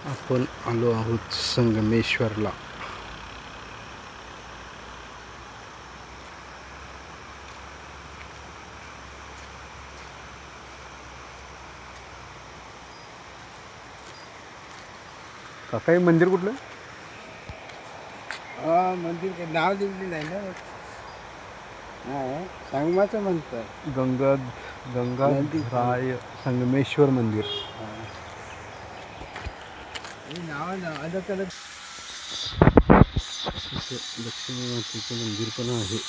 आपण आलो आहोत संगमेश्वरला. काका हे मंदिर कुठलं? मंदिर नाव दिलेलं आहे ना. संगमाचं म्हणतात. गंगाधराय संगमेश्वर मंदिर. नाव अलग अलग. लक्ष्मी मातेचं मंदिर पण आहे.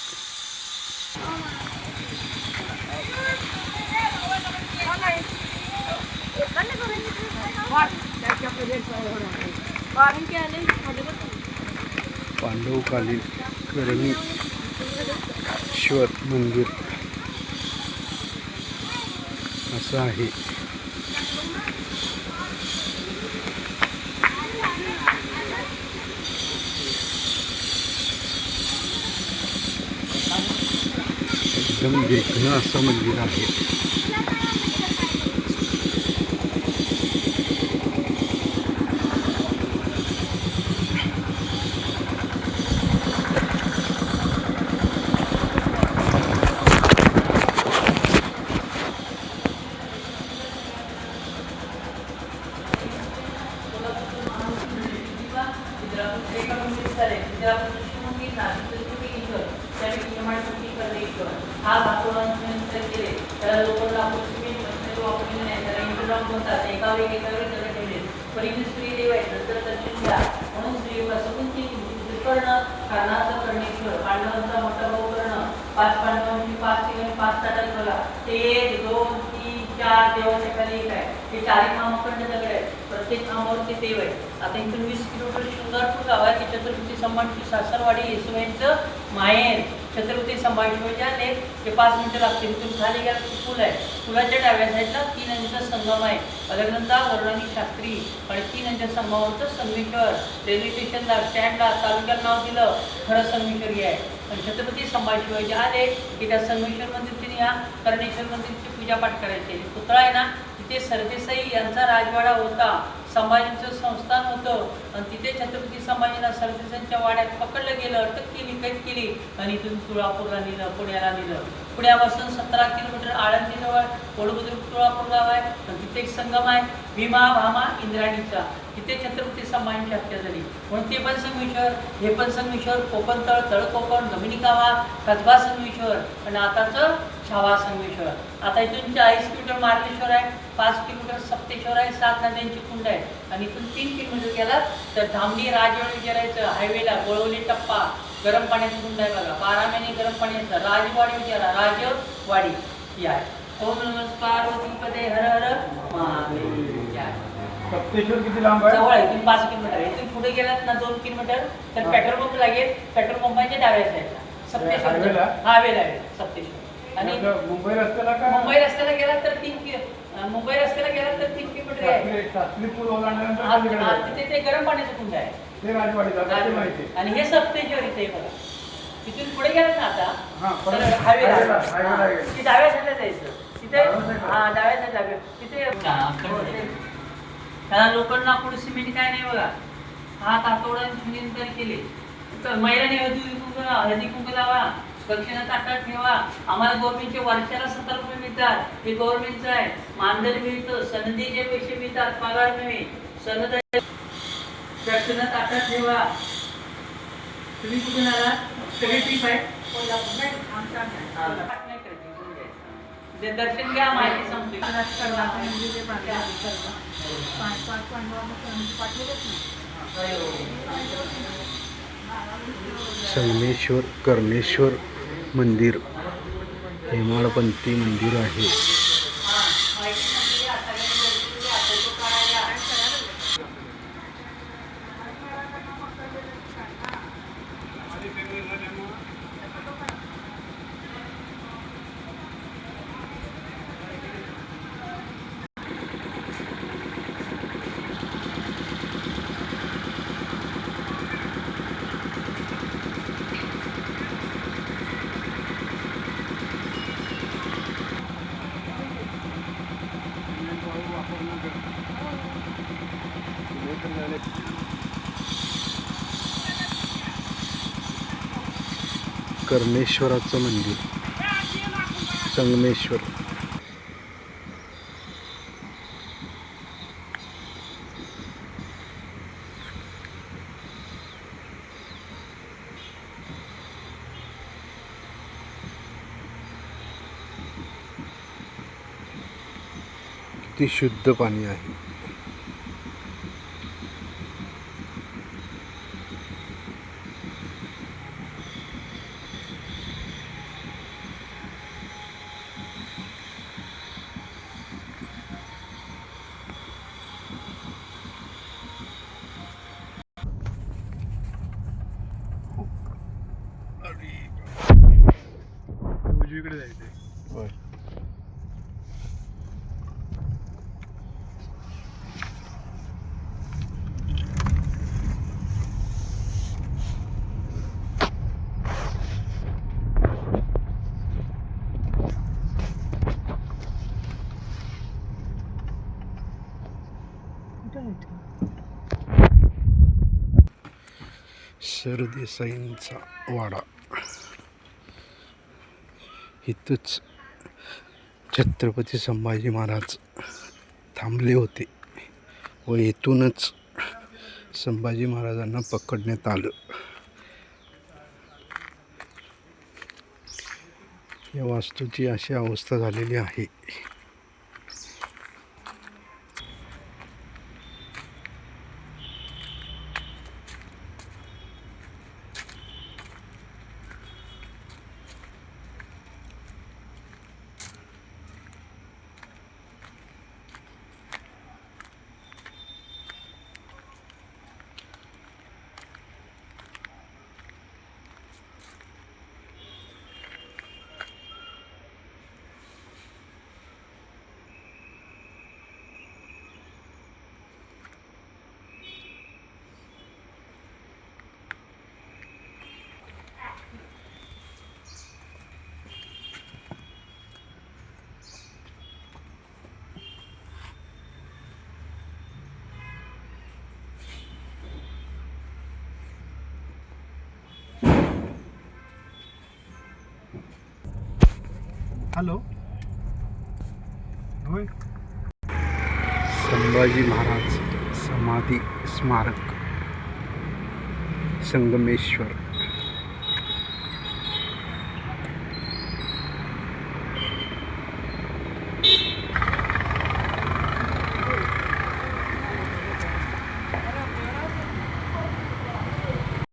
पांडवकालीन करणेश्वर मंदिर असं आहे. एकदम देखणं असं मंदिर आहे. हा भातोडांचे केले त्याला लोक म्हणतात एका वेळी ठेवले परिमित स्त्री देव आहे नंतर दर्शन घ्या म्हणून स्त्री सगुंची कर्ण कर्णाचा कर्णेश्वर पांडवांचा मोठा भाऊ कर्ण 5 पांडवांची 5 ठिकाणी 5 ताटात बघा ते 1 2 3 4 देवाच्या खाली एक आहे ते 4 नामखंड दगड आहेत प्रत्येक नामावर ते देव आहे. आता इथून 20 किलोमीटर शृंगारपूर गाव आहे. छत्रपती संभाजी सासरवाडी येसुबाईंचं माहेर छत्रपती संभाजीचे आले ते 5 मिनिटं लागतील. इथून खाली गेला पूल आहे. पुलाच्या डाव्या साईडला 3 नदीचा संगम आहे. अलगनंदा वर्णनी शास्त्री आणि 3 नदीच्या संगमावरचं संगमेश्वर रेल्वे स्टेशनला स्टँडला तालुक्यात नाव दिलं खरं संगमेश्वरी आहे. आणि छत्रपती संभाजी आले की त्या संगमेश्वर मंदिर तिने या कर्णेश्वर मंदिरची पूजापाठ करायचे. पुतळा आहे ना तिथे सरदेसाई यांचा राजवाडा होता. संभाजींचं संस्थान होतं आणि तिथे छत्रपती संभाजींना सरदेसाईंच्या वाड्यात पकडलं गेलं अटक केली कैद केली आणि इथून तुळापूरला नेलं पुण्याला नेलं. पुण्यापासून 17 किलोमीटर आळंदीजवळ वडबुद्रुक तुळापूर गाव आहे आणि तिथे एक संगम आहे भीमा भामा इंद्राणीचा तिथे छत्रपती संभाजींची हत्या झाली म्हणून ते पण संगमेश्वर हे पण संगमेश्वर कोकणतळ तळकोकण गमिनीकावा कसबा संगमेश्वर आणि आताचं छावा संगमेश्वर. आता इथून 40 किलोमीटर मार्लेश्वर आहे 5 किलोमीटर सप्तेश्वर आहे 7 नद्यांची कुंड आहे आणि इथून 3 किलोमीटर गेला तर धामणी राजवाड विचारायचं हायवेला गोळवली टप्पा गरम पाण्याची कुंड आहे बघा 12 महिने गरम पाण्याचा राजवाडी विचारा राजवाडी ही आहे. ओम नमस्कार पार्वतीपदे हर हर महादेव. सप्तेश्वर किती लांब आहे? जवळ आहे इथून 5 किलोमीटर आहे. इथून पुढे गेलात ना 2 किलोमीटर तर पेट्रोल पंप लागेल. पेट्रोल पंपाच्या डाव्या साईडला सप्तेश्वर हायवेला आहे सप्तेश्वर. आणि मुंबई रस्त्याला मुंबई रस्त्याला गेला तर 3 किलोमीटर आहे. तिथे ते गरम पाण्याचं कुंड आहे आणि हे सप्तेश्वर इथे बघा. तिथून पुढे गेलात ना आता तर हायवेला डाव्या साईडला जायचं तिथे डाव्या साईडला तिथे त्याला लोकांना पुढे सिमेंट काय नाही बघा. हा कातोडांनी केले महिलांनी हळदी कुंकू लावा दक्षिणा ताटात ठेवा. आम्हाला गव्हर्नमेंटचे वर्षाला 17 रुपये मिळतात हे गव्हर्नमेंटचं आहे. मानधन मिळतं सनदीचे पैसे मिळतात पगार नव्हे सनद दक्षिणा ताटात ठेवा. तुम्ही कुठून आला सगळे ट्रिप आहे दर्शन घ्या माहिती सांगतो. संगमेश्वर कर्णेश्वर मंदिर हेमाडपंथी मंदिर आहे. कर्णेश्वराचं मंदिर, संगमेश्वर. किती शुद्ध पाणी आहे. उजवीकडे जायचंय. सरदेसाईंचा वाडा. इथंच छत्रपती संभाजी महाराज थांबले होते व इथूनच संभाजी महाराजांना पकडण्यात आलं. या वास्तूची अशी अवस्था झालेली आहे. हॅलो. होय. संभाजी महाराज समाधी स्मारक, संगमेश्वर.